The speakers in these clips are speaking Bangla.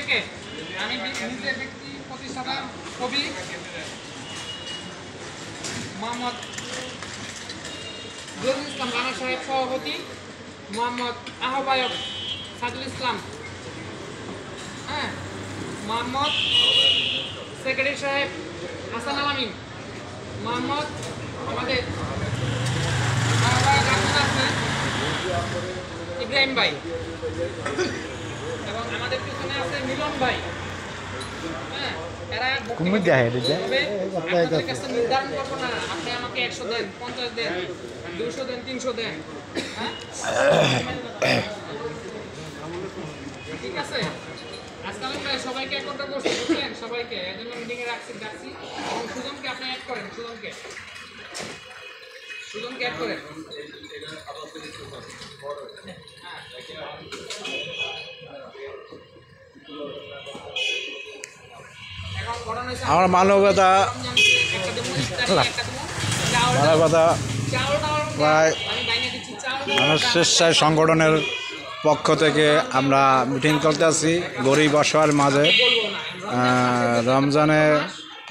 থেকে আমি নিজের ব্যক্তি প্রতিষ্ঠাতা কবি মোহাম্মদ জহুরুল ইসলাম রানা সাহেব সভাপতি, মোহাম্মদ আহ্বায়ক সাদুল ইসলাম, হ্যাঁ, মোহাম্মদ সেক্রেটারি সাহেব হাসান আলামিন, মোহাম্মদ আমাদের ইব্রাহিম ভাই এবং আমাদের পিছনে আছে মিলন ভাই। হ্যাঁ, এরা আপনাদের কাছে নির্ধারণ করবো না, আপনি আমাকে 100 দেন, 50 দেন, 200 দেন, 300 দেন, হ্যাঁ ঠিক আছে। আজকাল সবাইকে একত্র করছি, বুঝলেন, সবাইকে এর জন্য মিটিংয়ে ডাকছি এবং সুজনকে আপনি অ্যাড করেন, সুজনকে অ্যাড করেন। আমার মানবতা প্রায় মানুষ স্বেচ্ছায় সংগঠনের পক্ষ থেকে আমরা মিটিং করতে আছি গরিব অসহায়ের মাঝে। রমজানে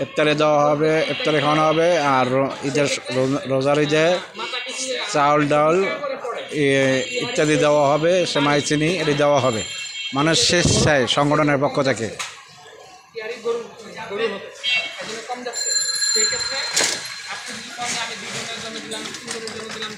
ইফতারি দেওয়া হবে, ইফতারি খাওয়ানো হবে, আর ঈদের রোজার ঈদে চাউল ডাউল ইত্যাদি দেওয়া হবে, সেমাই চিনি এটি দেওয়া হবে মানুষ স্বেচ্ছায় সংগঠনের পক্ষ থেকে। কম যাচ্ছে সেই ক্ষেত্রে আপনি আমি 2 জনের জন্য দিলাম, 3 জনের জন্য দিলাম।